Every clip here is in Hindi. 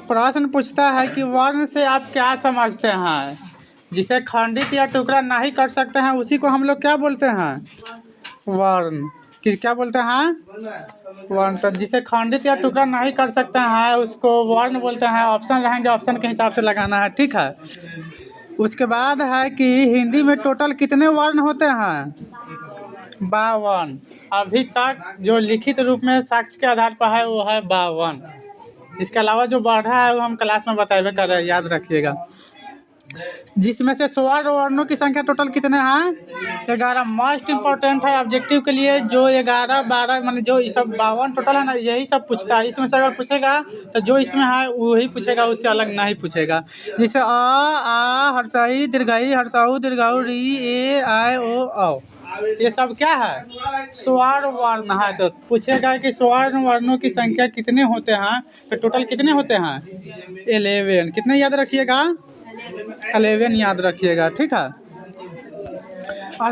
प्रश्न पूछता है कि वर्ण से आप क्या समझते हैं। जिसे खंडित या टुकड़ा नहीं कर सकते हैं उसी को हम लोग क्या बोलते हैं, वर्ण। क्या बोलते हैं, वर्ण। तो जिसे खंडित या टुकड़ा नहीं कर सकते हैं उसको वर्ण बोलते हैं। ऑप्शन रहेंगे, ऑप्शन के हिसाब से लगाना है, ठीक है। उसके बाद है कि हिंदी में टोटल कितने वर्ण होते हैं, 52। अभी तक जो लिखित रूप में साक्ष्य के आधार पर है वो है 52। इसके अलावा जो बढ़ रहा है वो हम क्लास में बताएंगे, कर रहे हैं, याद रखिएगा। जिसमें से स्वर्ण वर्णों की संख्या टोटल कितने हैं, 11। मोस्ट इंपॉर्टेंट है ऑब्जेक्टिव के लिए, जो 11 12 माने जो ये सब 52 टोटल है ना, यही सब पूछता है। इसमें से अगर पूछेगा तो जो इसमें है वही पूछेगा, उससे अलग नहीं पूछेगा। जैसे आ हर्षाई दीर्घाई हर्षाऊ दीर्घाऊ री ए आई ओ औ, ये सब क्या है, स्वर्ण वर्ण है। तो पूछेगा कि स्वर्ण वर्णों की संख्या कितने होते हैं, तो टोटल कितने होते हैं, 11। कितने याद रखिएगा, 11 याद रखिएगा, ठीक है।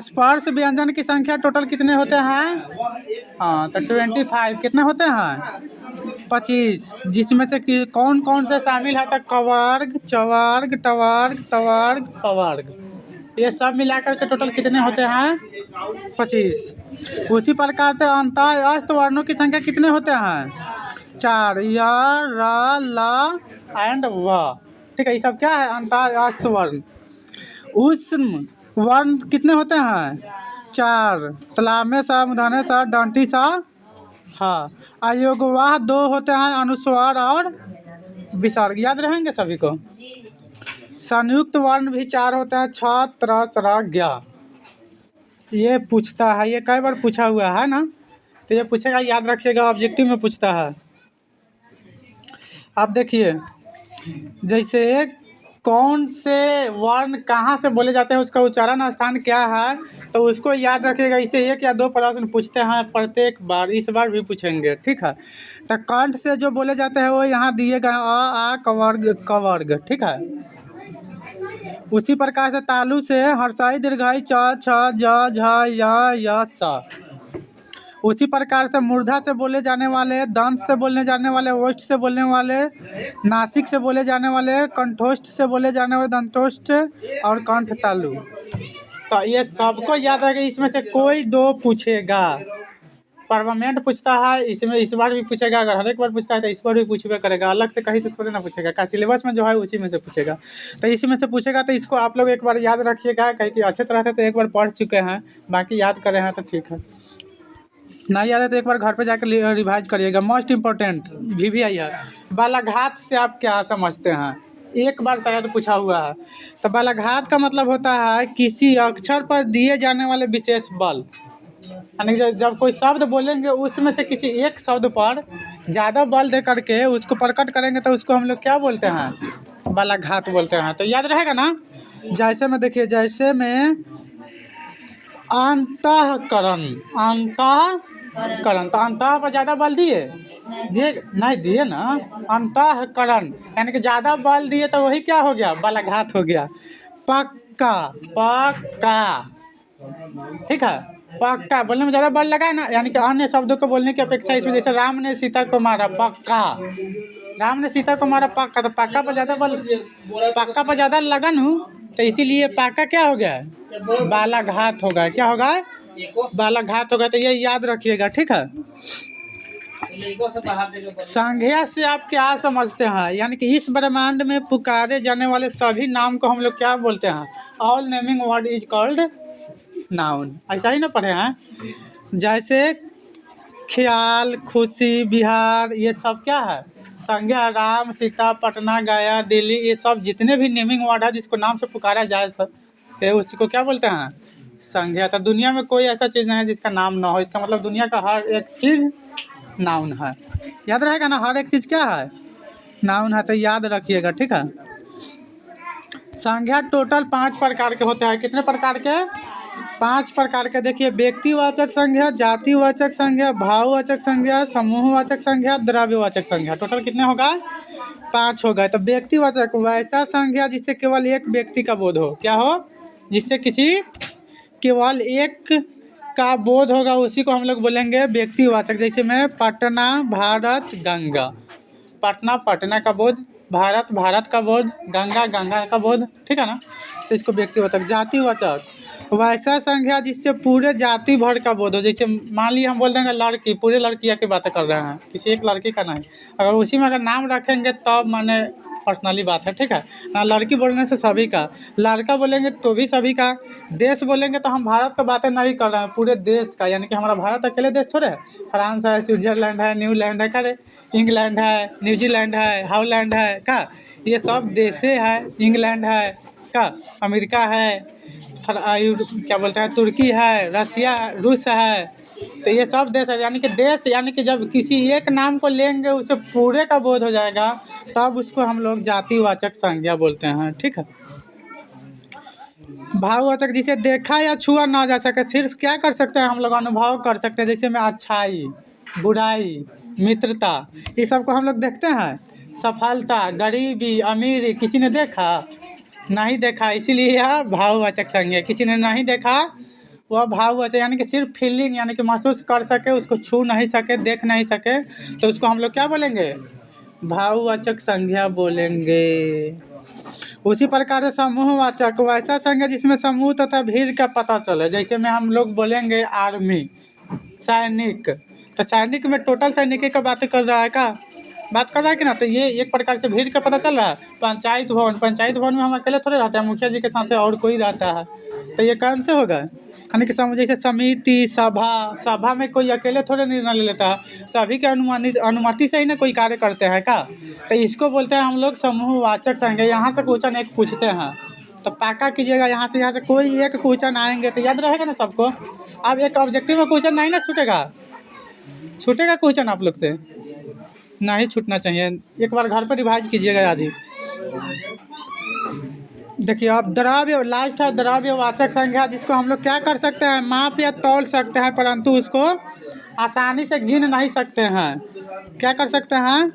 स्पर्श व्यंजन की संख्या टोटल कितने होते हैं, हाँ तो 25। कितने होते हैं, 25। जिसमें से कौन कौन से शामिल है, तो कवर्ग चवर्ग टवर्ग तवर्ग पवर्ग, ये सब मिलाकर के टोटल कितने होते हैं, 25। उसी प्रकार से अंतःस्थ वर्णों की संख्या कितने होते हैं, 4। य र ल एंड व, ठीक है। ये सब क्या है, अंतःस्थ वर्ण। उष्म वर्ण कितने होते हैं, 4। तलामे सा मूर्धन्य सा दंती सा, हाँ। अयोगवाह 2 होते हैं, अनुस्वार और विसर्ग, याद रहेंगे सभी को। संयुक्त वर्ण भी 4 होते हैं, छ त्र स्र ज्ञ। ये पूछता है, ये कई बार पूछा हुआ है ना, तो ये पूछेगा, याद रखिएगा, ऑब्जेक्टिव में पूछता है। आप देखिए, जैसे कौन से वर्ण कहाँ से बोले जाते हैं, उसका उच्चारण स्थान क्या है, तो उसको याद रखिएगा। इसे 1 या 2 प्रश्न पूछते हैं प्रत्येक बार, इस बार भी पूछेंगे, ठीक है। तो कंठ से जो बोले जाते हैं वो यहाँ दिए गए, आ कवर्ग कवर्ग, ठीक है। उसी प्रकार से तालु से हर्षाई दीर्घाई च छ ज झ य स। उसी प्रकार से मूर्धा से बोले जाने वाले, दंत से बोलने जाने वाले, ओष्ठ से बोलने वाले, नासिक से बोले जाने वाले, कंठोष्ठ से बोले जाने वाले, दंतोष्ठ और कंठ तालु। तो ये सबको याद रखें, इसमें से कोई 2 पूछेगा। परमानेंट पूछता है, इसमें इस बार भी पूछेगा। अगर हर एक बार पूछता है तो इस बार भी पूछबे करेगा, अलग से कहीं से थोड़े ना पूछेगा। का सिलेबस में जो है उसी में से पूछेगा, तो इसी में से पूछेगा। तो इसको आप लोग एक बार याद रखिएगा, कहीं कि अच्छे तरह से तो एक बार पढ़ चुके हैं, बाकी याद करे हैं तो ठीक है, नहीं याद है तो एक बार घर पे जाकर रिवाइज करिएगा। मोस्ट इम्पोर्टेंट VVI है। बालाघात से आप क्या समझते हैं, एक बार शायद पूछा हुआ है। तो बालाघात का मतलब होता है किसी अक्षर पर दिए जाने वाले विशेष बल, यानी जब कोई शब्द बोलेंगे उसमें से किसी एक शब्द पर ज़्यादा बल दे करके उसको प्रकट करेंगे तो उसको हम लोग क्या बोलते हैं, बालाघात बोलते हैं। तो याद रहेगा ना। जैसे में देखिए, जैसे में अंतःकरण, अंतःकरण, तो अंतः पर ज़्यादा बल दिए नहीं दिए ना, अंतःकरण यानी कि ज़्यादा बल दिए तो वही क्या हो गया, बालाघात हो गया। पक्का, पक्का, ठीक है। पक्का बोलने में ज़्यादा बल लगा है ना, यानी कि अन्य शब्दों को बोलने की अपेक्षा इसमें, जैसे राम ने सीता को मारा, पक्का। राम ने सीता को मारा, पक्का। तो पक्का पर ज़्यादा बल, पक्का पर ज़्यादा लगन हूँ, तो इसीलिए पक्का क्या हो गया, बालाघात होगा। क्या होगा, बालाघात होगा। तो ये याद रखिएगा, ठीक है। संज्ञा से आप क्या समझते हैं, यानी कि इस ब्रह्मांड में पुकारे जाने वाले सभी नाम को हम लोग क्या बोलते हैं, all naming word is called noun. ऐसा ही ना पढ़े हैं। जैसे ख्याल, खुशी, बिहार, ये सब क्या है, संज्ञा। राम, सीता, पटना, गया, दिल्ली, ये सब जितने भी नेमिंग वर्ड है जिसको नाम से पुकारा जाए सब, तो उसको क्या बोलते हैं, संज्ञा। तो दुनिया में कोई ऐसा चीज़ नहीं है जिसका नाम ना हो, इसका मतलब दुनिया का हर एक चीज़ नाउन है। याद रहेगा ना, हर एक चीज़ क्या है, नाउन है। तो याद रखिएगा, ठीक है। संज्ञा टोटल 5 प्रकार के होते हैं। कितने प्रकार के, 5 प्रकार के। देखिए, व्यक्तिवाचक संज्ञा, जातिवाचक संज्ञा, भाववाचक संज्ञा, समूहवाचक संज्ञा, द्रव्यवाचक संज्ञा। टोटल कितने होगा, 5 हो गए। तो व्यक्तिवाचक वैसा संज्ञा जिससे केवल एक व्यक्ति का बोध हो, क्या हो, जिससे किसी केवल एक का बोध होगा, उसी को हम लोग बोलेंगे व्यक्तिवाचक। जैसे में पटना, भारत, गंगा, पटना पटना का बोध, भारत भारत का बोध, गंगा गंगा का बोध, ठीक है ना। तो इसको व्यक्तिवाचक। जातिवाचक वैसा संज्ञा जिससे पूरे जाति भर का बोध हो। जैसे मान लिया हम बोल देंगे लड़की, पूरे लड़कियाँ की बातें कर रहे हैं, किसी एक लड़की का नहीं। अगर उसी में अगर नाम रखेंगे तब माने पर्सनली बात है, ठीक है ना। लड़की बोलने से सभी का, लड़का बोलेंगे तो भी सभी का, देश बोलेंगे तो हम भारत का बातें नहीं कर रहे हैं, पूरे देश का। यानी कि हमारा भारत अकेले देश थोड़े है, फ्रांस है, स्विट्जरलैंड है, न्यूलैंड है, करे इंग्लैंड है, न्यूजीलैंड है, हॉलैंड है का, ये सब देशे है। इंग्लैंड है का, अमेरिका है, क्या बोलते हैं, तुर्की है, रसिया, रूस है। तो ये सब देश है। यानी कि देश, यानी कि जब किसी एक नाम को लेंगे उसे पूरे का बोध हो जाएगा, तब उसको हम लोग जातिवाचक संज्ञा बोलते हैं, ठीक है। भाववाचक जिसे देखा या छुआ ना जा सके, सिर्फ क्या कर सकते हैं हम लोग, अनुभव कर सकते हैं। जैसे में अच्छाई, बुराई, मित्रता, ये सब को हम लोग देखते हैं। सफलता, गरीबी, अमीरी, किसी ने देखा नहीं देखा, इसीलिए यह भाववाचक संज्ञा। किसी ने नहीं देखा वह भाववाचक, यानी कि सिर्फ फीलिंग, यानी कि महसूस कर सके, उसको छू नहीं सके, देख नहीं सके, तो उसको हम लोग क्या बोलेंगे, भाववाचक संज्ञा बोलेंगे। उसी प्रकार से समूहवाचक वैसा संज्ञा जिसमें समूह तथा भीड़ का पता चले। जैसे में हम लोग बोलेंगे आर्मी, सैनिक, तो सैनिक में टोटल सैनिक का बात कर रहा है का, बात कर रहा है कि ना। तो ये एक प्रकार से भीड़ का पता चल रहा है। पंचायत भवन, पंचायत भवन में हम अकेले थोड़े रहते हैं, मुखिया जी के साथ और कोई रहता है, तो ये कौन से होगा, यानी कि समझ। जैसे समिति, सभा, सभा में कोई अकेले थोड़े निर्णय ले लेता है, सभी के अनुमति से ही ना कोई कार्य करते हैं का। तो इसको बोलते हैं हम लोग समूहवाचक संज्ञा। यहाँ से क्वेश्चन एक पूछते हैं तो पक्का कीजिएगा, यहाँ से कोई एक क्वेश्चन आएंगे तो याद रहेगा ना सबको। अब एक ऑब्जेक्टिव में क्वेश्चन नहीं ना छूटेगा, छूटेगा क्वेश्चन आप लोग से नहीं छूटना चाहिए। एक बार घर पर रिवाइज कीजिएगा आज ही। देखिए अब द्रव्य, लास्ट है द्रव्यवाचक संज्ञा, जिसको हम लोग क्या कर सकते हैं, माप या तौल सकते हैं, परंतु उसको आसानी से गिन नहीं सकते हैं। क्या कर सकते हैं,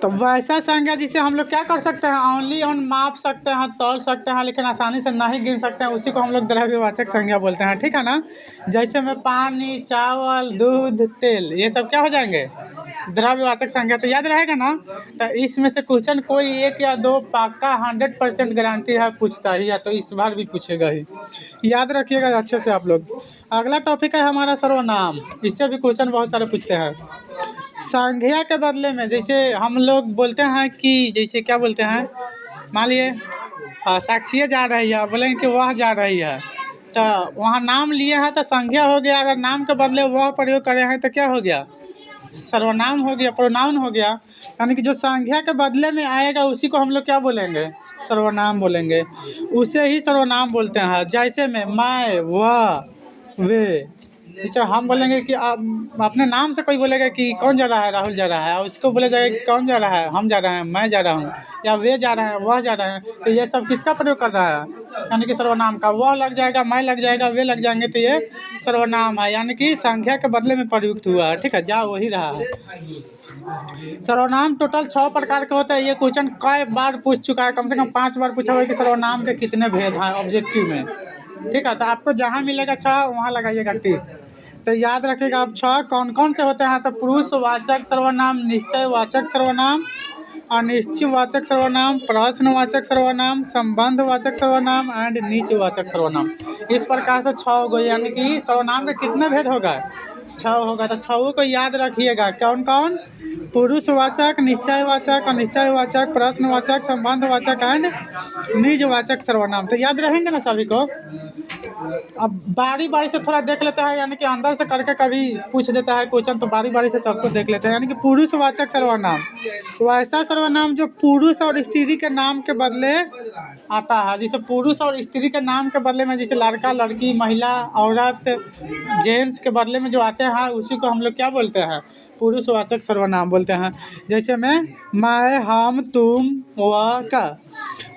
तो वैसा संज्ञा जिसे हम लोग क्या कर सकते हैं, ओनली ऑन माप सकते हैं, तौल सकते हैं, लेकिन आसानी से नहीं गिन सकते हैं, उसी को हम लोग द्रव्यवाचक संज्ञा बोलते हैं, ठीक है ना। जैसे में पानी, चावल, दूध, तेल, ये सब क्या हो जाएंगे, द्रव्यवाचक संज्ञा। तो याद रहेगा ना। तो इसमें से क्वेश्चन कोई एक या दो पक्का 100% गारंटी है पूछता ही है, तो इस बार भी पूछेगा ही, याद रखिएगा अच्छे से आप लोग। अगला टॉपिक है हमारा सर्वनाम। इससे भी क्वेश्चन बहुत सारे पूछते हैं। संज्ञा के बदले में जैसे हम लोग बोलते हैं कि, जैसे क्या बोलते हैं, मान लिए साक्षी जा रही है, बोलेंगे कि वह जा रही है, तो वहाँ नाम लिए हैं तो संज्ञा हो गया। अगर नाम के बदले वह प्रयोग करे हैं तो क्या हो गया, सर्वनाम हो गया, प्रोनाउन हो गया। यानी कि जो संज्ञा के बदले में आएगा उसी को हम लोग क्या बोलेंगे, सर्वनाम बोलेंगे, उसे ही सर्वनाम बोलते हैं। जैसे में मैं, वह, वे, जैसे हम बोलेंगे कि अपने नाम से कोई बोलेगा कि कौन जा रहा है, राहुल जा रहा है, उसको बोला जाएगा कि कौन जा रहा है, हम जा रहे हैं, मैं जा रहा हूँ, या वे जा रहे हैं, वह जा रहे हैं। तो ये सब किसका प्रयोग कर रहा है, यानी कि सर्वनाम का। वह लग जाएगा, मैं लग जाएगा, वे लग जाएंगे, तो ये सर्वनाम है, यानी कि संज्ञा के बदले में प्रयुक्त हुआ है, ठीक है, जा वही रहा है। सर्वनाम टोटल 6 प्रकार के होते हैं। ये क्वेश्चन कई बार पूछ चुका है, कम से कम 5 बार पूछा हुआ है कि सर्वनाम के कितने भेद हैं ऑब्जेक्टिव में, ठीक है। तो आपको जहाँ मिलेगा 6 वहाँ लगाइएगा टिक। तो याद रखिएगा आप 6 कौन कौन से होते हैं, तो पुरुषवाचक सर्वनाम, निश्चयवाचक सर्वनाम, अनिश्चयवाचक सर्वनाम, प्रश्नवाचक सर्वनाम, संबंधवाचक सर्वनाम एंड नीचवाचक सर्वनाम। इस प्रकार से 6 गो, यानी कि सर्वनाम के कितने भेद होगा, 6 होगा। तो 6 को याद रखिएगा, कौन कौन, पुरुषवाचक, निश्चयवाचक, अनिश्चयवाचक, प्रश्नवाचक, संबंधवाचक एंड निजवाचक सर्वनाम। तो याद रहेंगे ना सभी को। अब बारी बारी से थोड़ा देख लेते हैं, यानी कि अंदर से करके कभी पूछ देता है क्वेश्चन, तो बारी बारी से सबको देख लेते हैं। यानी कि पुरुषवाचक सर्वनाम वैसा सर्वनाम जो पुरुष और स्त्री के नाम के बदले आता है। जैसे पुरुष और स्त्री के नाम के बदले में, जैसे लड़का, लड़की, महिला, औरत, जेंट्स के बदले में जो आते हैं उसी को हम लोग क्या बोलते हैं, पुरुषवाचक सर्वनाम बोलते हैं। जैसे में मैं, हम, तुम, वह का।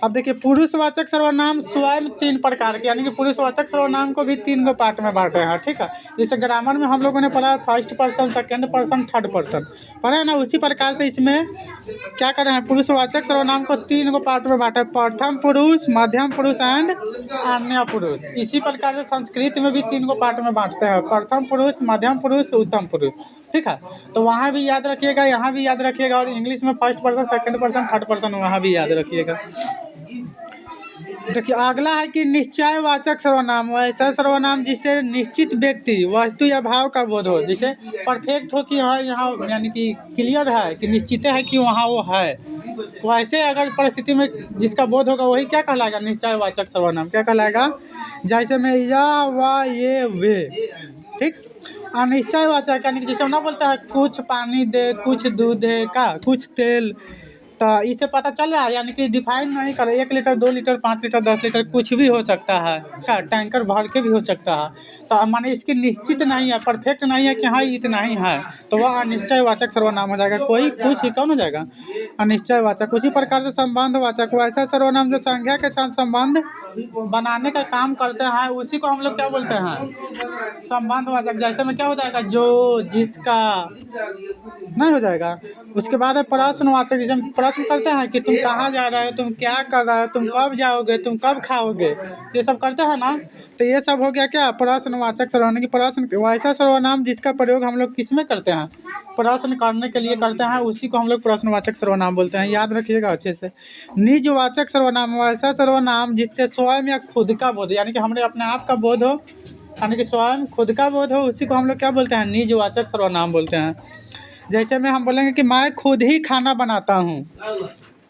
अब देखिए पुरुषवाचक सर्वनाम स्वयं 3 प्रकार के, यानी कि पुरुषवाचक सर्वनाम को भी 3 गो पार्ट में बांटे हैं, ठीक है। जैसे ग्रामर में हम लोगों ने पढ़ा first person, second person, third person पढ़ा है ना, उसी प्रकार से इसमें क्या कर रहे हैं, पुरुषवाचक सर्वनाम को 3 गो पार्ट में बांटा है, प्रथम पुरुष, मध्यम पुरुष एंड अन्य पुरुष। इसी प्रकार से संस्कृत में भी 3 गो पार्ट में बांटते हैं, प्रथम पुरुष, मध्यम पुरुष, उत्तम पुरुष, ठीक है। तो वहाँ भी याद रखिएगा, यहाँ भी याद रखिएगा, और इंग्लिश में first person, second person, third person वहाँ भी याद रखिएगा। देखिए अगला है कि निश्चयवाचक सर्वनाम, ऐसा सर्वनाम जिससे निश्चित व्यक्ति, वस्तु या भाव का बोध हो, जिसे परफेक्ट हो कि हाँ यहाँ, यानी कि क्लियर है कि निश्चित है कि वहाँ वो है, वैसे अगर परिस्थिति में जिसका बोध होगा वही क्या कहलाएगा, निश्चयवाचक सर्वनाम क्या कहलाएगा। जैसे में या व ये वे, ठीक। अनिश्चयवाचक यानी कि जैसे ना बोलता है कुछ पानी दे, कुछ दूध दे का, कुछ तेल, तो इससे पता चल रहा है, यानी कि डिफाइन नहीं करे 1 लीटर, 2 लीटर, 5 लीटर, 10 लीटर कुछ भी हो सकता है का, टैंकर भर के भी हो सकता है। तो माने इसकी निश्चित नहीं है, परफेक्ट नहीं है कि हाँ इतना ही है, तो वह अनिश्चयवाचक सर्वनाम हो जाएगा। कोई कुछ ही कौन हो जाएगा, अनिश्चयवाचक। उसी प्रकार से संबंधवाचक, वैसा सर्वनाम जो संज्ञा के साथ संबंध बनाने का काम करते हैं, उसी को हम लोग क्या बोलते हैं, संबंधवाचक। जैसे में क्या हो जाएगा, जो, जिसका, नहीं हो जाएगा। उसके बाद है प्रश्नवाचक, जिसे हम प्रश्न करते हैं कि तुम कहाँ जा रहे हो, तुम क्या कर रहे हो, तुम कब जाओगे, तुम कब खाओगे, ये सब करते हैं ना, तो ये सब हो गया क्या, प्रश्नवाचक सर्वनाम की। प्रश्न वैसा सर्वनाम जिसका प्रयोग हम लोग किस में करते हैं, प्रश्न करने के लिए करते हैं, उसी को हम लोग प्रश्नवाचक सर्वनाम बोलते हैं, याद रखिएगा अच्छे से। निजवाचक सर्वनाम, वैसा सर्वनाम जिससे स्वयं या खुद का बोध, यानी कि हमारे अपने आप का बोध हो, यानी कि स्वयं खुद का बोध हो, उसी को हम लोग क्या बोलते हैं, निजवाचक सर्वनाम बोलते हैं। जैसे में हम बोलेंगे कि मैं खुद ही खाना बनाता हूँ,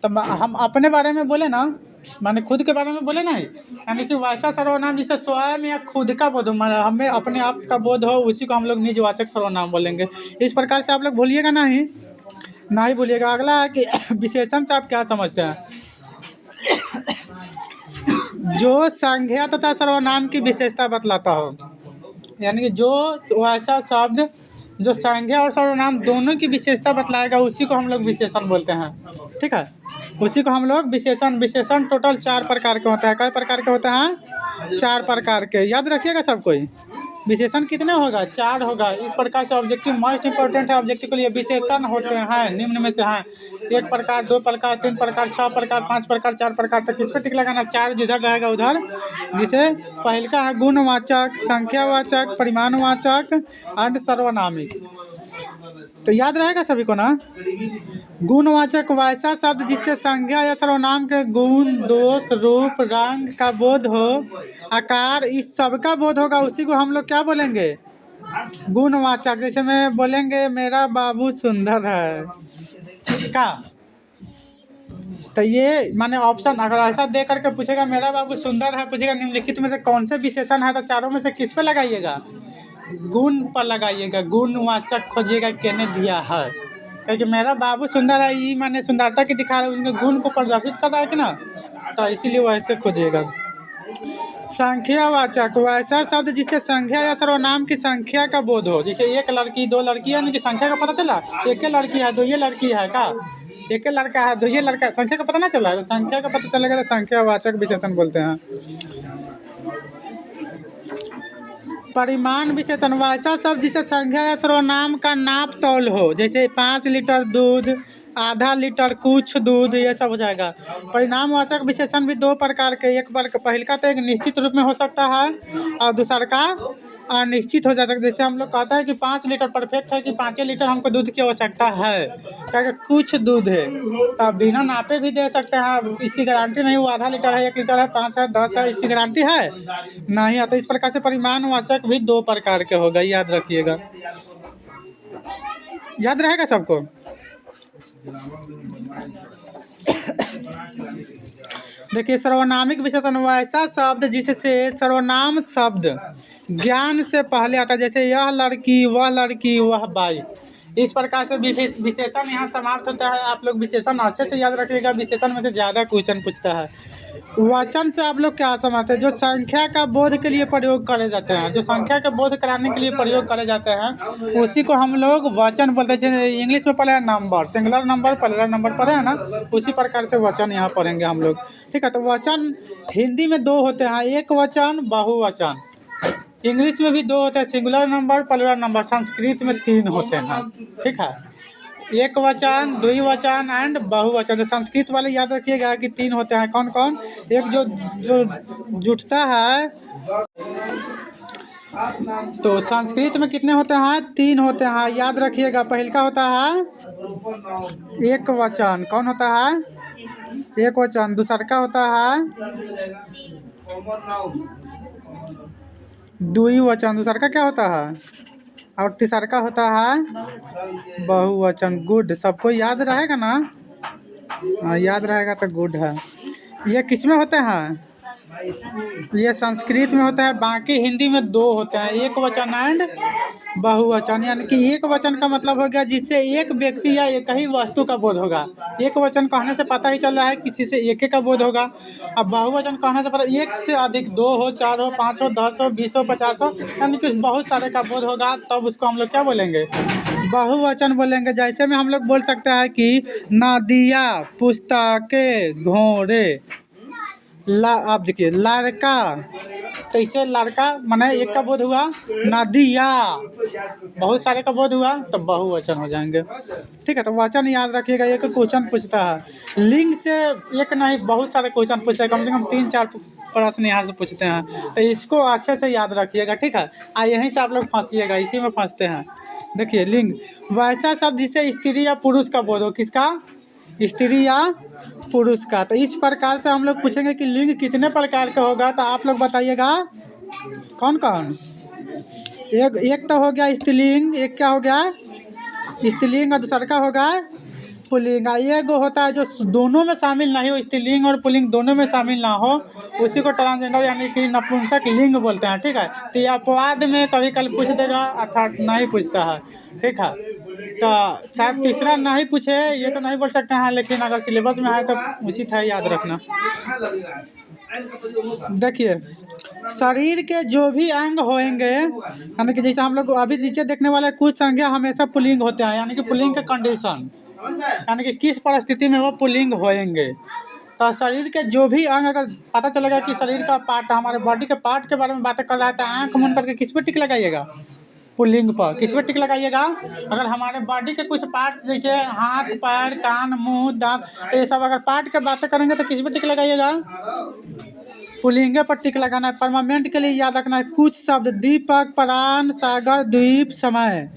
तो हम अपने बारे में बोले ना, माने खुद के बारे में बोले नहीं, यानी कि वैसा सर्वनाम जिससे स्वयं या खुद का बोध हो, हमें अपने आप का बोध हो, उसी को हम लोग निजवाचक सर्वनाम बोलेंगे। इस प्रकार से आप लोग भूलिएगा नहीं भूलिएगा। अगला है कि विशेषण से आप क्या समझते हैं, जो संज्ञा तथा सर्वनाम की विशेषता बतलाता हो, यानी कि जो वैसा शब्द जो संज्ञा और सर्वनाम दोनों की विशेषता बतलाएगा, उसी को हम लोग विशेषण बोलते हैं, ठीक है। उसी को हम लोग विशेषण टोटल 4 प्रकार के होते हैं। कई प्रकार के होते हैं, 4 प्रकार के, याद रखिएगा सब कोई। विशेषण कितने होगा, 4 होगा। इस प्रकार से ऑब्जेक्टिव मोस्ट इंपॉर्टेंट है, ऑब्जेक्टिव के लिए विशेषण होते हैं निम्न में से हैं, 1 प्रकार, 2 प्रकार, 3 प्रकार, 6 प्रकार, 5 प्रकार, 4 प्रकार तक। इस पर टिक लगाना, 4 जिधर रहेगा उधर। जिसे पहल का है गुणवाचक, संख्यावाचक, परिमाणवाचक एंड सर्वनामिक। तो याद रहेगा सभी को ना। गुणवाचक वैसा शब्द जिससे संज्ञा या सर्वनाम के गुण, दोष, रूप, रंग का बोध हो, आकार, इस सब का बोध होगा, उसी को हम लोग क्या बोलेंगे, गुणवाचक। जैसे में बोलेंगे मेरा बाबू सुंदर है का, तो ये माने ऑप्शन अगर ऐसा दे करके पूछेगा मेरा बाबू सुंदर है, पूछेगा निम्नलिखित में से कौन से विशेषण है, तो चारों में से किस पे लगाइएगा, गुण पर लगाइएगा। गुणवाचक खोजिएगा केने दिया है, क्योंकि मेरा बाबू सुंदर है, ये माने सुंदरता की दिखा रहा है, उसके गुण को प्रदर्शित कर रहा है कि ना, तो इसीलिए वैसे खोजिएगा। संख्यावाचक वैसा शब्द जिससे संख्या या सर्वनाम की संख्या का बोध हो, जैसे 1 लड़की, 2 लड़की, यानी कि संख्या का पता चला, 1 लड़की है, 2 लड़की है का, 1 लड़का है, 2 लड़का, संख्या का पता ना चला, तो संख्या का पता चलेगा तो संख्यावाचक विशेषण बोलते हैं। परिमाण विशेषण वैसा शब्द जिसे संख्या या सर्वनाम का नाप तौल हो, जैसे 5 लीटर दूध, आधा लीटर कुछ दूध, ये सब हो जाएगा। परिणामवाचक विशेषण भी 2 प्रकार के, एक पहल का तो एक निश्चित रूप में हो सकता है और दूसरा का अनिश्चित हो जाता है। जैसे हम लोग कहते हैं कि 5 लीटर परफेक्ट है कि 5 लीटर हमको दूध की आवश्यकता है, क्या कुछ दूध है, तो आप बिना नापे भी दे सकते हैं, इसकी गारंटी नहीं, वो आधा लीटर है, 1 लीटर है, 5 है, 10 है, इसकी गारंटी है नहीं आता। इस प्रकार से परिमाणवाचक भी 2 प्रकार के होगा, याद रखिएगा, याद रहेगा सबको। देखिए सर्वनामिक विशेषण वैसा शब्द जिससे सर्वनाम शब्द ज्ञान से पहले आता है, जैसे यह लड़की, वह बाई, इस प्रकार से विशेषण यहाँ समाप्त होता है। आप लोग विशेषण अच्छे से याद रखिएगा, विशेषण में से ज़्यादा क्वेश्चन पूछता है। वचन से आप लोग क्या समझते हैं? जो संख्या का बोध के लिए प्रयोग करे जाते हैं, जो संख्या का बोध कराने के लिए प्रयोग करे जाते हैं, उसी को हम लोग वचन बोलते हैं। इंग्लिश में पढ़े हैं number, singular number, plural number पढ़े हैं ना, उसी प्रकार से वचन यहाँ पढ़ेंगे हम लोग। ठीक है, तो वचन हिंदी में दो होते हैं, एक वचन, बहुवचन। इंग्लिश में भी दो होते हैं, singular number, plural number. Sanskrit में 3 होते हैं। ठीक है, एक वचन, द्विवचन एंड बहुवचन। तो संस्कृत वाले याद रखिएगा कि 3 होते हैं। कौन कौन? एक जो जो जुटता है, तो संस्कृत में कितने होते हैं? 3 होते हैं, याद रखिएगा। पहल का होता है एक वचन, कौन होता है? एक वचन। दूसरा का होता है द्विवचन, दूसरा का क्या होता है? और तीसरा का होता है बहुवचन। गुड, सबको याद रहेगा ना? हाँ, याद रहेगा तो गुड है। ये किस में होते हैं? ये संस्कृत में होता है। बाकी हिंदी में 2 होते हैं, एक वचन एंड बहुवचन। यानी कि एक वचन का मतलब हो गया जिससे एक व्यक्ति या एक ही वस्तु का बोध होगा। एक वचन कहने से पता ही चल रहा है किसी से एक का बोध होगा। अब बहुवचन कहने से पता एक से अधिक, 2 हो, 4 हो, 5 हो, 10 हो, 20 हो, 50 हो, यानी कि बहुत सारे का बोध होगा, तब उसको हम लोग क्या बोलेंगे? बहुवचन बोलेंगे। जैसे में हम लोग बोल सकते हैं कि नदियाँ, पुस्तकें, घोड़े, आप देखिए लड़का, तो इसे लड़का माने एक का बोध हुआ, नदिया बहुत सारे का बोध हुआ, तो बहुवचन हो जाएंगे। ठीक है, तो वचन याद रखिएगा। एक क्वेश्चन पूछता है लिंग से, एक नहीं बहुत सारे क्वेश्चन पूछते हैं, कम से कम 3-4 प्रश्न यहाँ से पूछते हैं, तो इसको अच्छे से याद रखिएगा। ठीक है, यहीं से आप लोग फंसिएगा, इसी में फंसते हैं। देखिए लिंग वैसा शब्द जिससे स्त्री या पुरुष का बोध हो। किसका? स्त्री या पुरुष का। तो इस प्रकार से हम लोग पूछेंगे कि लिंग कितने प्रकार का होगा, तो आप लोग बताइएगा कौन कौन? एक तो हो गया स्त्रीलिंग, एक क्या हो गया? स्त्रीलिंग, और दूसरा का होगा पुल्लिंग। एक होता है जो दोनों में शामिल नहीं हो, स्त्रीलिंग और पुल्लिंग दोनों में शामिल ना हो, उसी को ट्रांसजेंडर यानी कि नपुंसक लिंग बोलते हैं। ठीक है, तो ये अपवाद में कभी कल पूछ देगा अर्थात नहीं पूछता है। ठीक है, तो शायद तीसरा नहीं पूछे, ये तो नहीं बोल सकते हैं, लेकिन अगर सिलेबस में है तो उचित है याद रखना। देखिए शरीर के जो भी अंग होंगे, यानी कि जैसे हम लोग अभी नीचे देखने वाले कुछ संज्ञा हमेशा पुल्लिंग होते हैं, यानी कि पुल्लिंग का कंडीशन, यानी कि किस परिस्थिति में वो पुल्लिंग होंगे। तो शरीर के जो भी अंग, अगर पता चलेगा कि शरीर का पार्ट, हमारे बॉडी के पार्ट के बारे में बातें कर रहा है, तो आँख मूंद करके किस पे टिक लगाइएगा? पुल्लिंग पर। किस पे टिक लगाइएगा? अगर हमारे बॉडी के कुछ पार्ट जैसे हाथ, पैर, कान, मुंह, दांत, तो ये सब अगर पार्ट के बातें करेंगे तो किस पे टिक लगाइएगा? पुल्लिंग पर टिक लगाना है। परमानेंट के लिए याद रखना है कुछ शब्द: दीपक, प्राण, सागर, द्वीप, समय,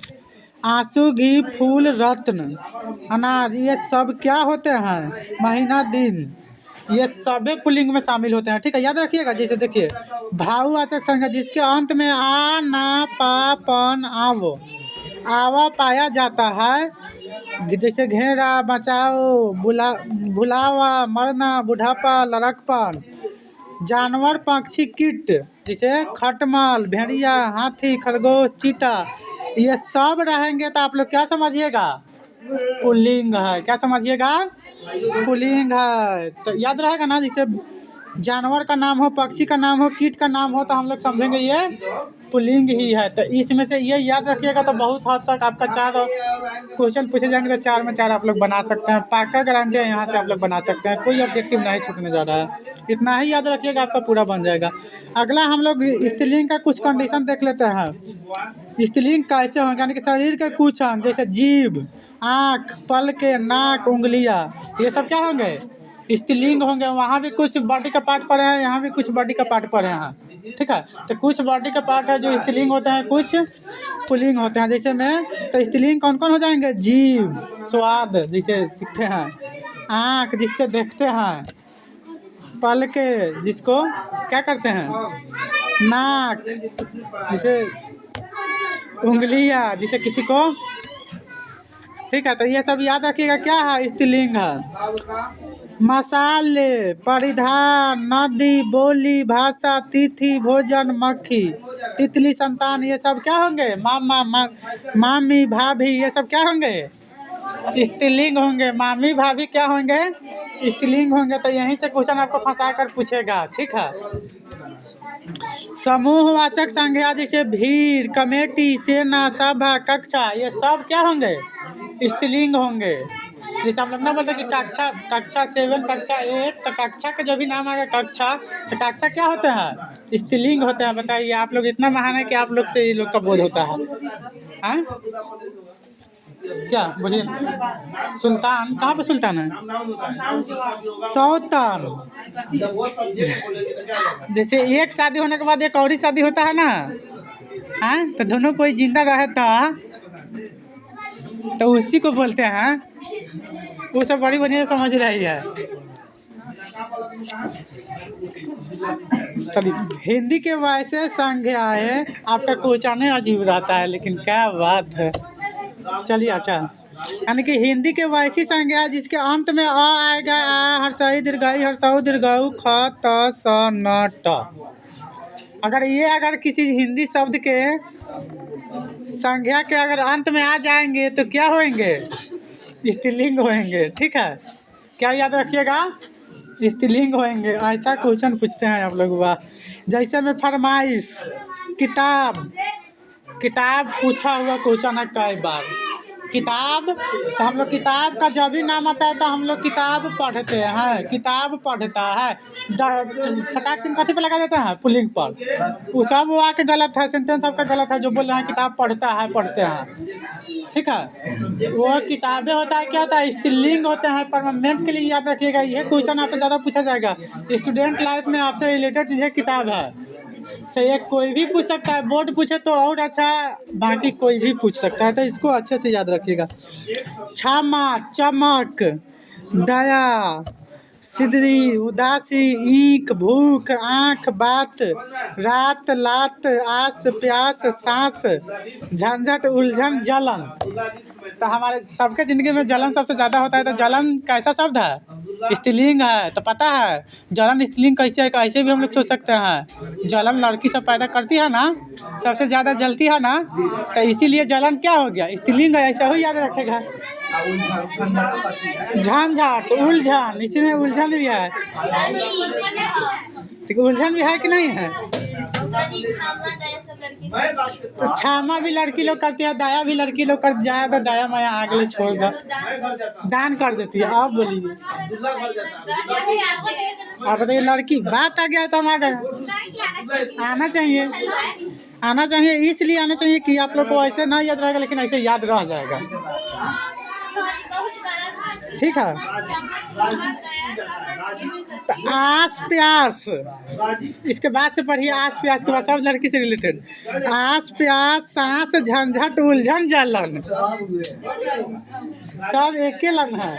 आंसू, घी, फूल, रत्न, अनाज, ये सब क्या होते हैं? महीना, दिन, ये सभी पुल्लिंग में शामिल होते हैं। ठीक है, याद रखिएगा। जैसे देखिए भाववाचक संज्ञा जिसके अंत में आ, ना, पा, पन, आवो, आवा पाया जाता है, जैसे घेरा, बचाओ, भुलावा, मरना, बुढ़ापा, लड़कपन। जानवर, पक्षी, कीट जैसे खटमल, भेड़िया, हाथी, खरगोश, चीता, ये सब रहेंगे तो आप लोग क्या समझिएगा? पुल्लिंग है। क्या समझिएगा? पुल्लिंग है। तो याद रहेगा ना, जैसे जानवर का नाम हो, पक्षी का नाम हो, कीट का नाम हो, तो हम लोग समझेंगे ये पुल्लिंग ही है। तो इसमें से ये याद रखिएगा, तो बहुत हद तक आपका 4 क्वेश्चन पूछे जाएंगे, तो 4 में 4 आप लोग बना सकते हैं। पक्का गारंटी है, यहाँ से आप लोग बना सकते हैं, कोई ऑब्जेक्टिव नहीं छूटने जा रहा है। इतना ही याद रखिएगा, आपका पूरा बन जाएगा। अगला हम लोग स्त्रीलिंग का कुछ कंडीशन देख लेते हैं। स्त्रीलिंग कैसे होंगे, यानी कि शरीर के कुछ अंग जैसे जीभ, आँख, पलकें, नाक, उंगलियाँ, ये सब क्या होंगे? स्त्रीलिंग होंगे। वहाँ भी कुछ बॉडी का पार्ट पड़े हैं, यहाँ भी कुछ बॉडी का पार्ट पड़े हैं। ठीक है, तो कुछ बॉडी का पार्ट है जो स्त्रीलिंग होते हैं, कुछ पुल्लिंग होते हैं। जैसे में तो स्त्रीलिंग कौन कौन हो जाएंगे? जीभ, स्वाद जिसे सीखते हैं, आँख जिससे देखते हैं, पलकें जिसको क्या करते हैं, नाक जिसे, उंगलियाँ जिसे किसी को, ठीक है, तो ये सब याद रखिएगा क्या है, स्त्रीलिंग है। मसाले, परिधान, नदी, बोली, भाषा, तिथि, भोजन, मक्खी, तितली, संतान, ये सब क्या होंगे, मामा, मामी, भाभी, ये सब क्या होंगे, स्त्रीलिंग होंगे। मामी भाभी क्या होंगे, स्त्रीलिंग होंगे। तो यहीं से क्वेश्चन आपको फंसा कर पूछेगा, ठीक है। समूहवाचक संज्ञा जैसे भीड़, कमेटी, सेना, सभा, कक्षा, ये सब क्या होंगे, स्त्रीलिंग होंगे। जैसे हम लोग ना बोलते कि कक्षा, कक्षा 7, कक्षा 8, तो कक्षा का जो भी नाम आएगा कक्षा, तो कक्षा क्या होते हैं, स्त्रीलिंग होते हैं। बताइए, आप लोग इतना महान है कि आप लोग से ये लोग का बोध होता है, हाँ? क्या बोलिए, सुल्तान कहाँ पे सुल्तान है, सौतन। जैसे एक शादी होने के बाद एक और ही शादी होता है ना, हाँ, तो दोनों कोई जिंदा रहे तो उसी को बोलते हैं। वो सब बड़ी बढ़िया समझ रही है। चलिए, हिंदी के वैसे संज्ञाएं आपका क्वेश्चन अजीब रहता है, लेकिन क्या बात है। चलिए, अच्छा, यानी कि हिंदी के वैसी संज्ञा जिसके अंत में अ आएगा, आ, हर्षई दीर्घई, हर्षऊ दीर्घऊ, ख, त, स, न, ट। अगर किसी हिंदी शब्द के संज्ञा के अगर अंत में आ जाएंगे तो क्या होंगे, स्त्रीलिंग होंगे, ठीक है। क्या याद रखिएगा, स्त्रीलिंग होंगे। ऐसा क्वेश्चन पूछते हैं आप लोग, वाह। जैसे में फरमाइश, किताब, किताब पूछा हुआ क्वेश्चन है कई बार। किताब, तो हम लोग किताब का जब भी नाम आता है तो हम लोग किताब पढ़ते हैं, किताब पढ़ता है। सटाक सिंह कथी पे लगा देते हैं, पुल्लिंग पर। वो सब वो आके गलत है, सेंटेंस सबका गलत है जो बोल रहे हैं किताब पढ़ता है, पढ़ते हैं, ठीक है। वो किताबें होता है, क्या होता है, स्त्रीलिंग होते हैं। परमानेंट के लिए याद रखिएगा, ये क्वेश्चन आपसे ज़्यादा पूछा जाएगा। स्टूडेंट लाइफ में आपसे रिलेटेड चीज़ें किताब है, तो ये कोई भी पूछ सकता है। बोर्ड पूछे तो और अच्छा, बाकी कोई भी पूछ सकता है, तो इसको अच्छे से याद रखिएगा। क्षमा, चमक, दया, सिद्धि, उदासी, ईख, भूख, आँख, बात, रात, लात, आस, प्यास, सांस, झंझट, उलझन, जलन। तो हमारे सबके ज़िंदगी में जलन सबसे ज़्यादा होता है। तो जलन कैसा शब्द है, स्त्रीलिंग है। तो पता है जलन स्त्रीलिंग कैसे है, कैसे भी हम लोग सोच सकते हैं। जलन लड़की सब पैदा करती है ना, सबसे ज़्यादा जलती है ना, तो इसीलिए जलन क्या हो गया, स्त्रीलिंग है। ऐसा ही याद रखेगा। झंझट, उलझन, इसी में उलझन भी है। तो उलझन भी है कि नहीं है। तो क्षमा भी लड़की लोग करती है, दया भी लड़की लोग कर जाए तो दया माया आगे छोड़ दो, दान कर देती है। आप बोलिए, आप बताइए, लड़की बात आ गया तो हम आ गए। आना चाहिए, आना चाहिए, इसलिए आना चाहिए कि आप लोग को ऐसे ना याद रहेगा, लेकिन ऐसे याद रह जाएगा, ठीक है। तो आस प्यास, इसके बाद से पढ़िए आस प्यास के बाद सब लड़की से रिलेटेड। आस प्यास, सांस, झंझट, उलझन, जलन, सब एक ही लन है।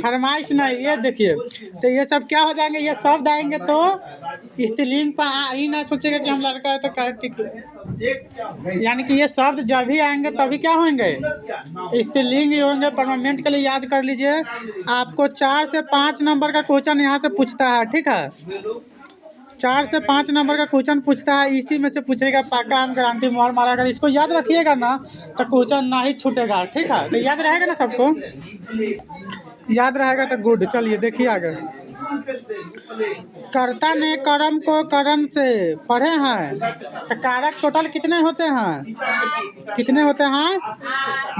फरमाइश नहीं, ये देखिए, तो ये सब क्या हो जाएंगे, ये शब्द आएंगे तो स्त्रीलिंग पर ही ना सोचेगा कि हम लड़का है तो क्या, यानी कि ये शब्द जब भी आएंगे तभी क्या होंगे, स्त्रीलिंग ही होंगे। परमानेंट के लिए याद कर लीजिए। आपको 4 से 5 नंबर का क्वेश्चन यहाँ से पूछता है, ठीक है। 4 से 5 नंबर का क्वेश्चन पूछता है, इसी में से पूछेगा, पाका हम गारंटी मोहर मारा। अगर इसको याद रखिएगा ना तो क्वेश्चन ना ही छूटेगा, ठीक है। तो याद रहेगा ना, सबको याद रहेगा तो गुड। चलिए देखिए आगे। कर्ता ने कर्म को करण से पढ़े हैं, तो कारक टोटल कितने होते हैं, कितने होते हैं।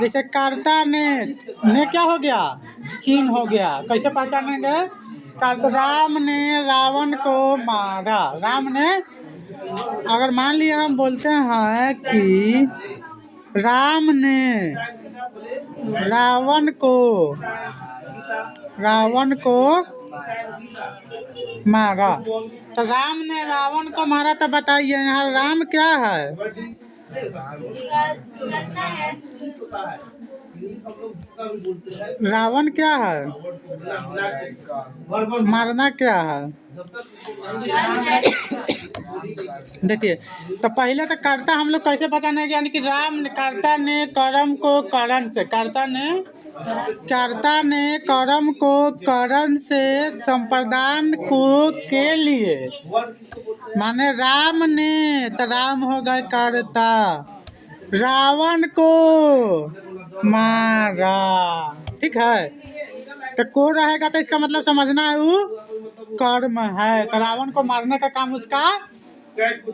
जैसे कर्ता ने क्या हो गया, चिन्ह हो गया। कैसे पहचानेंगे, राम ने रावण को मारा। राम ने, अगर मान लिया हम बोलते हैं कि राम ने रावण को मारा, तो राम ने रावण को मारा, तो बताइए यहाँ राम क्या है, रावण क्या है, मारना क्या है। देखिए, तो पहले तो कर्ता हम लोग कैसे पहचानेंगे, यानी कि राम कर्ता ने कर्म को करण से, कर्ता ने कर्म को करण से संप्रदान को के लिए, माने राम ने, तो राम हो गए कर्ता, रावण को मारा, ठीक है। तो को रहेगा तो इसका मतलब समझना है वो कर्म है, तो रावण को मारने का काम उसका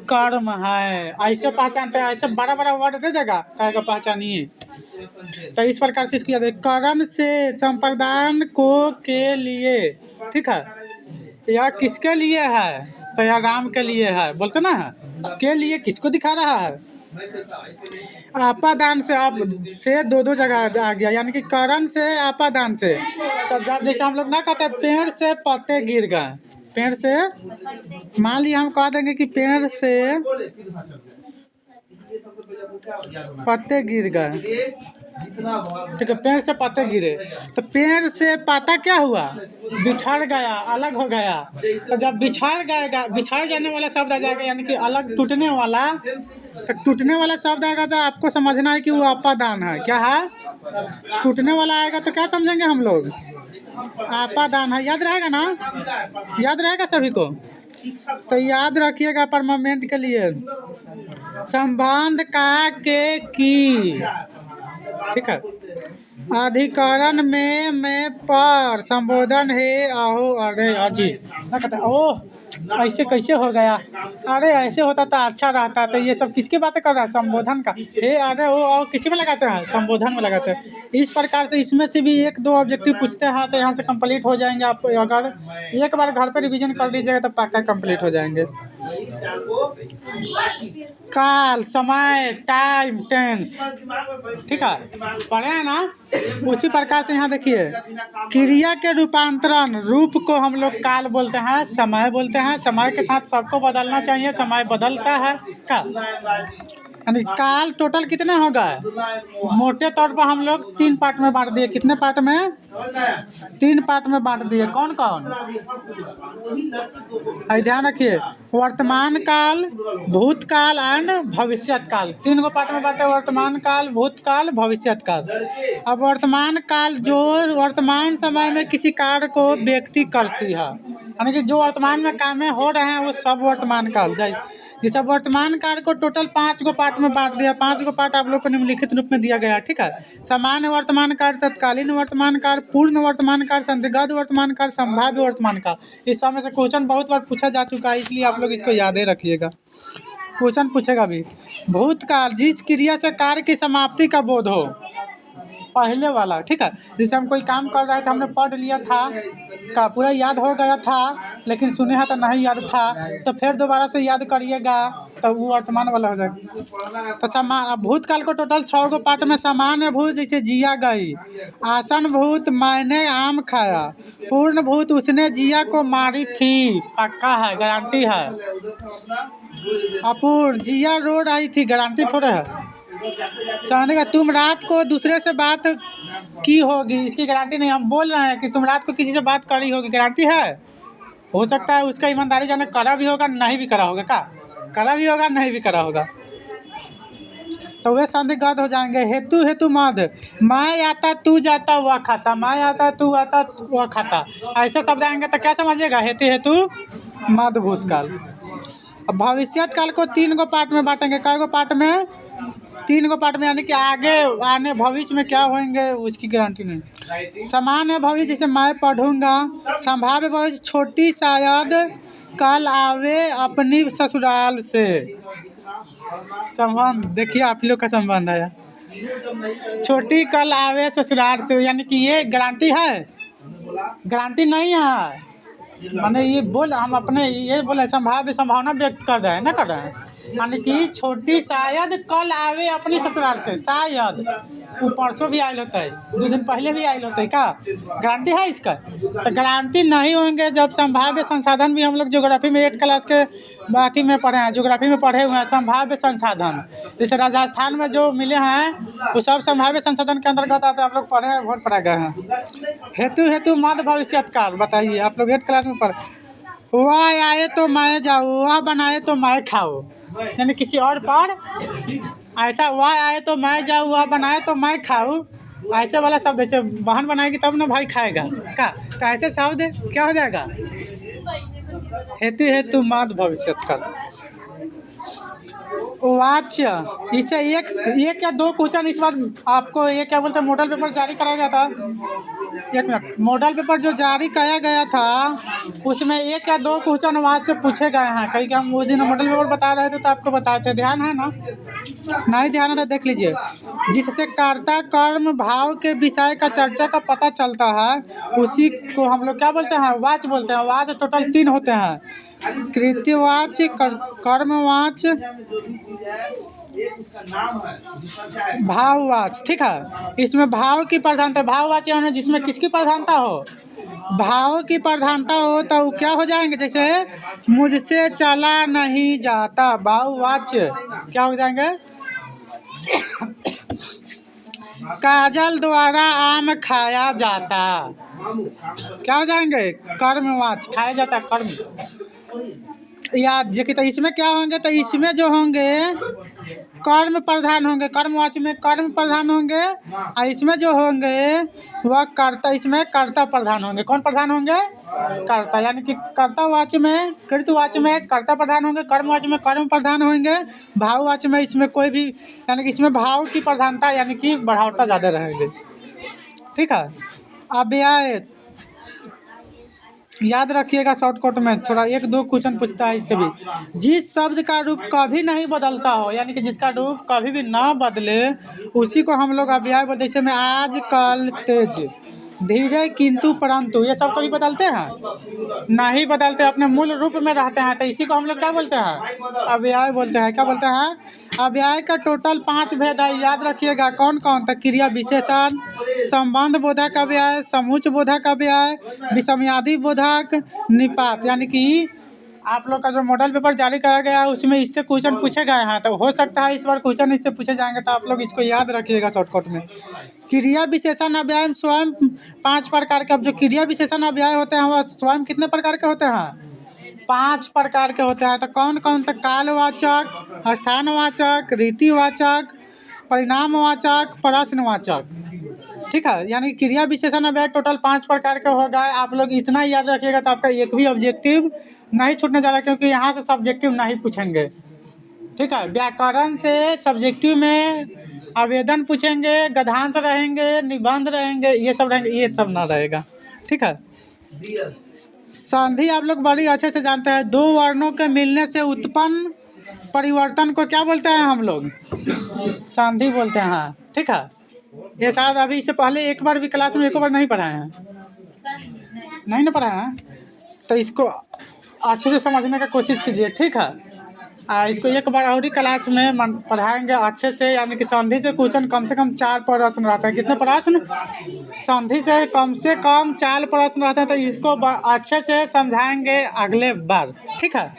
कर्म है। ऐसे पहचानते हैं, ऐसे बड़ा बड़ा वर्ड दे देगा, कहेगा पहचानिए। तो इस प्रकार से इसको याद है, करण से संप्रदान को के लिए, ठीक है। यह किसके लिए है, तो यह राम के लिए है, बोलते ना है के लिए, किसको दिखा रहा है, आपादान से, आप से दो जगह आ गया, यानी कि करण से आपादान से। जब जैसे हम लोग ना कहते पेड़ से पत्ते गिर गए, पेड़ से, मान लिया हम कह देंगे कि पेड़ से पत्ते गिर गए, ठीक है, पेड़ से पत्ते गिरे, तो पेड़ से पत्ता क्या हुआ, बिछड़ गया, अलग हो गया। तो जब बिछड़ जाने वाला शब्द आ जाएगा, यानी कि अलग टूटने वाला, तो टूटने वाला शब्द आएगा तो आपको समझना है कि वो आपादान है। क्या है, टूटने वाला आएगा तो क्या समझेंगे हम लोग, आपादान है। याद रहेगा ना, याद रहेगा सभी को, तो याद रखिएगा परमानेंट के लिए, संबंध का के की, ठीक है। अधिकरण में मैं पर संबोधन है, आहो अरे अजी ना कहता, ओह ऐसे कैसे हो गया, अरे ऐसे होता तो अच्छा रहता। तो ये सब किसकी बातें कर रहा है, संबोधन का, हे अरे वो और किसी में लगाते हैं, संबोधन में लगाते हैं। इस प्रकार से इसमें से भी एक दो ऑब्जेक्टिव पूछते हैं, तो यहाँ से कंप्लीट हो जाएंगे। आप अगर एक बार घर पर रिवीजन कर लीजिएगा तो पक्का कंप्लीट हो जाएंगे। काल, समय, टाइम, टेंस, ठीक है, पढ़े हैं ना। उसी प्रकार से यहाँ देखिए, क्रिया के रूपांतरण, रूप को हम लोग काल बोलते हैं, समय बोलते हैं। समय के साथ सबको बदलना चाहिए, समय बदलता है का, यानी काल टोटल कितने हो गए, मोटे तौर पर हम लोग 3 पार्ट में बांट दिए। कितने पार्ट में, 3 पार्ट में बांट दिए। कौन कौन, ध्यान रखिए, वर्तमान काल, भूतकाल एंड भविष्यत काल। 3 गो पार्ट में बांटे, वर्तमान काल, भूतकाल, भविष्यत काल। अब वर्तमान काल जो वर्तमान समय में किसी कार्य को व्यक्ति करती है, यानी कि जो वर्तमान में काम हो रहे हैं वो सब वर्तमान काल जाए। ये सब वर्तमान काल को टोटल 5 गो पार्ट में बांट दिया। 5 गो पार्ट आप लोग को निम्नलिखित रूप में दिया गया, ठीक है। सामान्य वर्तमान काल, तत्कालीन वर्तमान काल, पूर्ण वर्तमान काल, संदिग्ध वर्तमान काल, संभाव्य वर्तमान काल। इस समय से क्वेश्चन बहुत बार पूछा जा चुका है, इसलिए आप लोग इसको याद रखिएगा, क्वेश्चन पूछेगा भी। भूतकाल, जिस क्रिया से कार्य की समाप्ति का बोध हो, पहले वाला, ठीक है। जैसे हम कोई काम कर रहे थे, हमने पढ़ लिया था, का पूरा याद हो गया था, लेकिन सुने हैं तो नहीं याद था, तो फिर दोबारा से याद करिएगा, तो वो वर्तमान वाला हो जाएगा। तो समान भूतकाल को टोटल 6 गो पार्ट में, सामान्य भूत जैसे जिया गई, आसन भूत मैंने आम खाया, पूर्ण भूत उसने जिया को मारी थी, पक्का है, गारंटी है। अपूर्ण, जिया रो रही थी, गारंटी थोड़ा है। समझने का, तुम रात को दूसरे से बात की होगी, इसकी गारंटी नहीं। हम बोल रहे हैं कि तुम रात को किसी से बात करी होगी, गारंटी है। हो सकता है उसका ईमानदारी जाने करा भी होगा, नहीं भी करा होगा, का करा भी होगा, नहीं भी करा होगा, तो वे संदिग्ध हो जाएंगे। हेतु, हेतु मद, मैं आता तू जाता वह खाता, मैं आता तू आता वह खाता, ऐसे शब्द आएंगे तो क्या समझिएगा, हेतु हेतु मद भूतकाल। अब भविष्यत काल को 3 गो पार्ट में बांटेंगे। कई गो पार्ट में, 3 गो पार्ट में, यानी कि आगे आने भविष्य में क्या होंगे उसकी गारंटी नहीं। सामान्य भविष्य जैसे मैं पढ़ूंगा, संभाव्य भविष्य छोटी शायद कल आवे अपनी ससुराल से। संबंध देखिए, आप लोग का संबंध आया, छोटी कल आवे ससुराल से, यानी कि ये गारंटी है, गारंटी नहीं है। माने ये बोल, हम अपने ये बोले संभाव्य संभावना व्यक्त कर रहे हैं ना, कर रहे हैं, यानी कि छोटी शायद कल आवे अपनी ससुराल से, शायद वो परसों भी आयल होता है, 2 दिन पहले भी आयल होता है, क्या गारंटी है इसका। तो गारंटी नहीं होंगे जब संभाव्य संसाधन भी, हम लोग ज्योग्राफी में 8 क्लास के बाती में पढ़े हैं, ज्योग्राफी में पढ़े हुए हैं, संभाव्य संसाधन जैसे राजस्थान में जो मिले हैं वो सब संभाव्य संसाधन के अंतर्गत आते हैं, आप लोग पढ़े हैं, बहुत पढ़ा गए हैं। हेतु, हेतु मध्य भविष्यत काल, बताइए, आप लोग 8 क्लास में पढ़े। वह आए तो मैं जाऊँ, वह बनाए तो मैं खाऊँ, यानी किसी और पर ऐसा वह आए तो मैं जाऊँ, वह बनाए तो मैं खाऊँ, ऐसे वाला शब्द ऐसे बहन बनाएगी तब ना भाई खाएगा का। तो ऐसे शब्द क्या हो जाएगा? हेतु हेतु माद भविष्य कर। वाच्य, इसे एक या दो क्वेश्चन इस बार आपको ये क्या बोलते हैं मॉडल पेपर जारी कराया गया था। एक मिनट, मॉडल पेपर जो जारी किया गया था उसमें एक या दो क्वेश्चन वहाँ से पूछे गए हैं। कहीं हम उस दिन मॉडल पेपर बता रहे थे तो आपको बताए थे, ध्यान है ना? नहीं ध्यान है तो देख लीजिए। जिससे कर्ता कर्म भाव के विषय का चर्चा का पता चलता है उसी को हम लोग क्या बोलते हैं? वाच्य बोलते हैं। वाच्य टोटल 3 होते हैं, कृत्यवाच्य, कर्मवाच्य, भाववाच्य। ठीक है, इसमें भाव की प्रधानता, भाववाच्य होना जिसमें किसकी प्रधानता हो? भाव की प्रधानता हो तो वो क्या हो जाएंगे? जैसे मुझसे चला नहीं जाता, भाववाच्य क्या हो जाएंगे? काजल द्वारा आम खाया जाता, क्या हो जाएंगे? कर्मवाच्य, खाया जाता कर्म। या देखिए तो इसमें क्या होंगे? तो इसमें जो होंगे कर्म प्रधान होंगे, कर्मवाच्य में कर्म प्रधान होंगे, और इसमें जो होंगे वह कर्ता, इसमें कर्ता प्रधान होंगे। कौन प्रधान होंगे? कर्ता, यानी कि कर्तावाच्य में कृतवाच्य में कर्ता प्रधान होंगे, कर्मवाच्य में कर्म प्रधान होंगे, भाववाच्य में इसमें कोई भी, यानी कि इसमें भाव की प्रधानता यानी कि बढ़ावता ज़्यादा रहेगी। ठीक है, अब यह याद रखिएगा, शॉर्टकट में थोड़ा एक दो क्वेश्चन पूछता है इससे भी। जिस शब्द का रूप कभी नहीं बदलता हो, यानी कि जिसका रूप कभी भी ना बदले, उसी को हम लोग अव्यय बोलते हैं। जैसे में आज, कल, तेज, धीरे, किंतु, परंतु, ये सब कभी बदलते हैं? नहीं बदलते, अपने मूल रूप में रहते हैं। तो इसी को हम लोग क्या बोलते हैं? अव्यय बोलते हैं। क्या बोलते हैं? अव्यय का टोटल 5 भेद है, याद रखिएगा। कौन कौन? तो क्रिया विशेषण, संबंध बोधक अव्यय, समुच्चय बोधक अव्यय, विषमयादि बोधक, निपात। यानी कि आप लोग का जो मॉडल पेपर जारी किया गया है उसमें इससे क्वेश्चन पूछे गए हैं, तो हो सकता है इस बार क्वेश्चन इससे पूछे जाएंगे, तो आप लोग इसको याद रखिएगा शॉर्टकट में। क्रिया विशेषण अव्यय स्वयं 5 प्रकार के। अब जो क्रिया विशेषण अव्यय होते हैं वह स्वयं कितने प्रकार के होते हैं? 5 प्रकार के होते हैं। तो कौन कौन? तो कालवाचक, स्थानवाचक, रीतिवाचक, परिणामवाचक, प्रश्नवाचक। ठीक है, यानी क्रिया विशेषण अव्यय टोटल 5 प्रकार के हो गए। आप लोग इतना ही याद रखिएगा तो आपका एक भी ऑब्जेक्टिव नहीं छूटने जा रहा, क्योंकि यहाँ से सब्जेक्टिव नहीं पूछेंगे। ठीक है, व्याकरण से सब्जेक्टिव में आवेदन पूछेंगे, गद्यांश रहेंगे, निबंध रहेंगे, ये सब रहेंगे, ये सब ना रहेगा। ठीक है, संधि आप लोग बड़ी अच्छे से जानते हैं। 2 वर्णों के मिलने से उत्पन्न परिवर्तन को क्या बोलते हैं हम लोग? संधि बोलते हैं। ठीक है, ये शायद अभी इससे पहले एक बार भी क्लास में एक बार नहीं पढ़ाए हैं, नहीं ना पढ़ाए हैं, तो इसको अच्छे से समझने का कोशिश कीजिए। ठीक है, इसको एक बार और ही क्लास में पढ़ाएंगे अच्छे से। यानी कि संधि से क्वेश्चन कम से कम 4 प्रश्न रहता है। कितने प्रश्न? संधि से कम 4 प्रश्न रहते हैं, तो इसको अच्छे से समझाएंगे अगले बार। ठीक है।